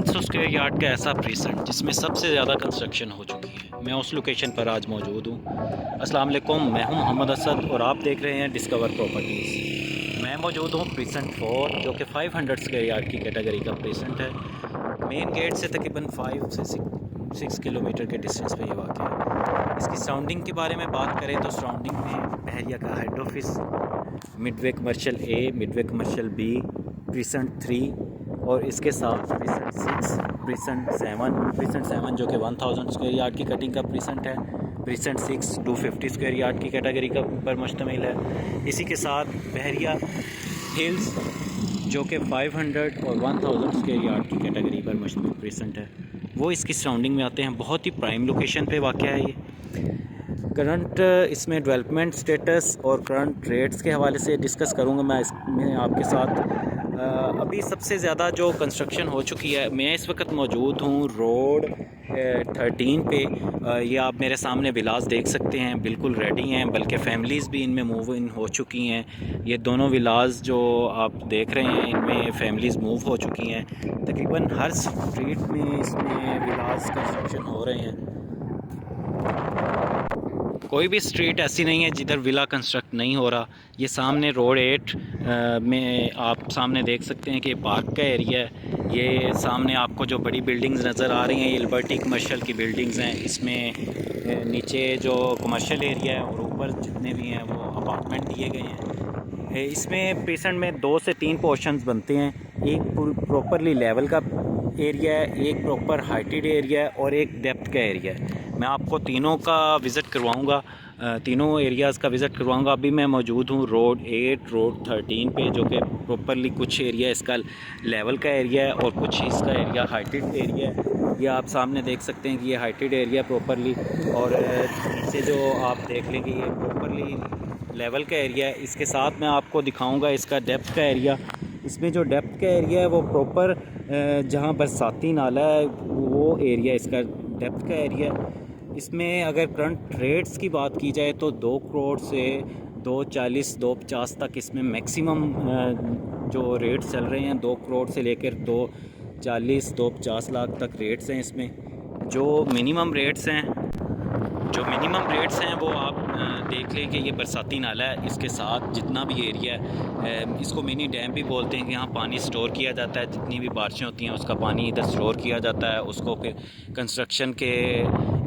500 square yard का ऐसा precinct जिसमें सबसे ज़्यादा कंस्ट्रक्शन हो चुकी है, मैं उस लोकेशन पर आज मौजूद हूँ। अस्सलाम वालेकुम, मैं हूँ मोहम्मद असद और आप देख रहे हैं डिस्कवर प्रॉपर्टीज़। मैं मौजूद हूँ प्रीसेंट 4 जो कि 500 स्क्वायर यार्ड की कैटेगरी का प्रीसेंट है। मेन गेट से तकरीबन 5 से 6 किलोमीटर के डिस्टेंस पे ये वाक़ है। इसकी सराउंडिंग के बारे में बात करें तो सराउंडिंग में बहरिया का हेड ऑफिस, मिडवे कमर्शियल ए, मिडवे कमर्शियल बी, प्रीसेंट 3 और इसके साथ प्रीसेंट 6, प्रीसेंट 7 जो कि 1000 स्क्वायर यार्ड की कटिंग का प्रीसेंट है, प्रीसेंट 6 250 स्क्वायर यार्ड की कैटेगरी का पर मुश्तमिल है। इसी के साथ बहरिया हिल्स जो कि 500 और 1000 स्क्वायर यार्ड की कैटेगरी पर मुश्तमिल प्रीसेंट है, वो इसकी सराउंडिंग में आते हैं। बहुत ही प्राइम लोकेशन पे वाक़ है ये। करंट इसमें डेवलपमेंट स्टेटस और करंट रेट्स के हवाले से डिस्कस करूँगा मैं इसमें आपके साथ। अभी सबसे ज़्यादा जो कंस्ट्रक्शन हो चुकी है, मैं इस वक्त मौजूद हूँ रोड 13 पे। ये आप मेरे सामने विलास देख सकते हैं, बिल्कुल रेडी हैं, बल्कि फैमिलीज़ भी इनमें मूव इन हो चुकी हैं। ये दोनों विलास जो आप देख रहे हैं इनमें फैमिलीज़ मूव हो चुकी हैं। तकरीबन हर स्ट्रीट में इसमें विलास कंस्ट्रक्शन हो रहे हैं। कोई भी स्ट्रीट ऐसी नहीं है जिधर विला कंस्ट्रक्ट नहीं हो रहा। ये सामने रोड 8 में आप सामने देख सकते हैं कि पार्क का एरिया है। ये सामने आपको जो बड़ी बिल्डिंग्स नज़र आ रही हैं, ये लिबर्टी कमर्शियल की बिल्डिंग्स हैं। इसमें नीचे जो कमर्शियल एरिया है और ऊपर जितने भी हैं वो अपार्टमेंट दिए गए हैं। इसमें प्रीसेंट में 2 से 3 पोर्शंस बनते हैं। एक प्रॉपरली लेवल का एरिया है, एक प्रॉपर हाइटेड एरिया है और एक डेप्थ का एरिया है। मैं आपको तीनों का विज़िट करवाऊंगा, तीनों एरियाज़ का विज़िट करवाऊंगा। अभी मैं मौजूद हूँ रोड 8 रोड 13 पे, जो कि प्रॉपरली कुछ एरिया इसका लेवल का एरिया है और कुछ इसका एरिया हाइटेड एरिया है। ये आप सामने देख सकते हैं कि ये हाइटेड एरिया प्रॉपरली, और नीचे जो आप देख लेंगे ये प्रॉपरली लेवल का एरिया है। इसके साथ मैं आपको दिखाऊँगा इसका डेप्थ का एरिया। इसमें जो डेप्थ का एरिया है वो प्रॉपर जहाँ बरसाती नाला है वो एरिया इसका डेप्थ का एरिया है। इसमें अगर करंट रेट्स की बात की जाए तो 2 करोड़ से 240 250 तक इसमें मैक्सिमम जो रेट्स चल रहे हैं। 2 करोड़ से लेकर 240 250 लाख तक रेट्स हैं इसमें। जो मिनिमम रेट्स हैं वो आप देख लें कि ये बरसाती नाला है, इसके साथ जितना भी एरिया है, इसको मिनी डैम भी बोलते हैं कि यहाँ पानी स्टोर किया जाता है। जितनी भी बारिशें होती हैं उसका पानी इधर स्टोर किया जाता है, उसको फिर कंस्ट्रक्शन के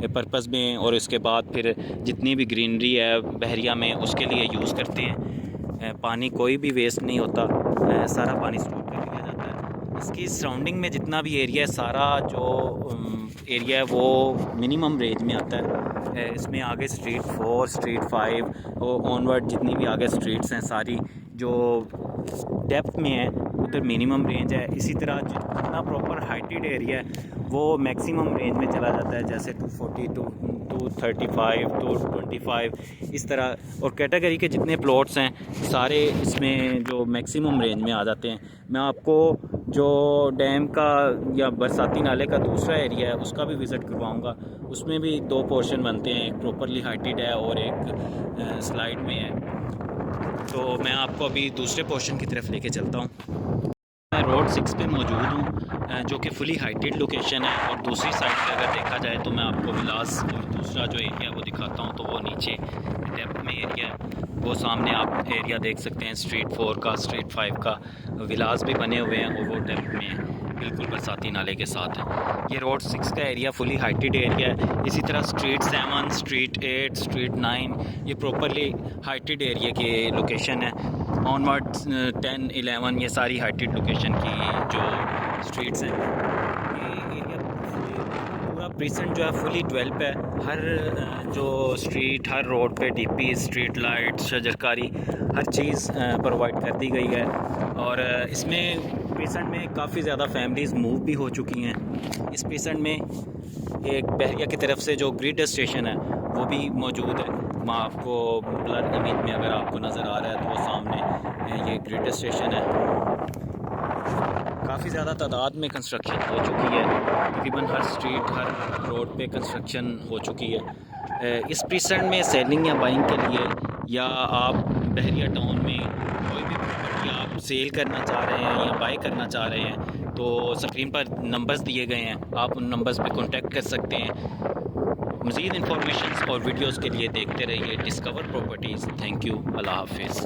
पर्पस में और इसके बाद फिर जितनी भी ग्रीनरी है बहरिया में उसके लिए यूज़ करते हैं। पानी कोई भी वेस्ट नहीं होता, सारा पानी स्टोर कर लिया जाता है। इसकी सराउंडिंग में जितना भी एरिया है, सारा जो एरिया है वो मिनिमम रेंज में आता है। इसमें आगे स्ट्रीट 4 स्ट्रीट 5 और ऑनवर्ड जितनी भी आगे स्ट्रीट्स हैं सारी जो डेप्थ में है उधर मिनिमम रेंज है। इसी तरह जितना प्रॉपर हाइटेड एरिया है वो मैक्सिमम रेंज में चला जाता है, जैसे 240 टू 35 टू 25 इस तरह। और कैटेगरी के जितने प्लॉट्स हैं सारे इसमें जो मैक्सिमम रेंज में आ जाते हैं। मैं आपको जो डैम का या बरसाती नाले का दूसरा एरिया है उसका भी विज़िट करवाऊंगा। उसमें भी 2 पोर्शन बनते हैं, एक प्रॉपरली हाइटेड है और एक स्लाइड में है। तो मैं आपको अभी दूसरे पोर्शन की तरफ लेके चलता हूँ। मैं रोड 6 पे मौजूद हूँ जो कि फुली हाइटेड लोकेशन है, और दूसरी साइड पे अगर देखा जाए तो मैं आपको विलास और दूसरा जो एरिया वो दिखाता हूँ। तो वो नीचे डेप्थ में एरिया है, वो सामने आप एरिया देख सकते हैं स्ट्रीट 4 का, स्ट्रीट 5 का। विलास भी बने हुए हैं और वो डेप्थ में है, बिल्कुल बरसाती नाले के साथ है। ये रोड 6 का एरिया फुली हाइटेड एरिया है। इसी तरह स्ट्रीट 7 स्ट्रीट 8 स्ट्रीट 9 ये प्रॉपरली हाइटेड एरिया की लोकेशन है। ऑनवर्ड 10 11 ये सारी हाइटेड लोकेशन की जो स्ट्रीट्स हैं। ये एरिया पूरा प्रीसेंट जो है फुली डेवलप है। हर जो स्ट्रीट, हर रोड पे डीपी, स्ट्रीट लाइट, शजरकारी, हर चीज़ प्रोवाइड कर दी गई है। और इसमें प्रीसेंट में काफ़ी ज़्यादा फैमिलीज़ मूव भी हो चुकी हैं। इस प्रीसेंट में एक बहरिया की तरफ से जो ग्रिड स्टेशन है वो भी मौजूद है। मैं आपको ब्लर इमेज में अगर आपको नज़र आ रहा है तो वो सामने ये ग्रिड स्टेशन है। काफ़ी ज़्यादा तादाद में कंस्ट्रक्शन हो चुकी है, तकरीबन हर स्ट्रीट हर रोड पे कंस्ट्रक्शन हो चुकी है। इस प्रीसेंट में सेलिंग या बाइंग के लिए, या आप बहरिया टाउन में कोई भी प्रॉपर्टी आप सेल करना चाह रहे हैं या बाई करना चाह रहे हैं तो स्क्रीन पर नंबर्स दिए गए हैं, आप उन नंबर्स पे कांटेक्ट कर सकते हैं। मज़ीद इंफॉर्मेशन और वीडियोज़ के लिए देखते रहिए डिस्कवर प्रॉपर्टीज़। थैंक यू, अल्लाह हाफिज़।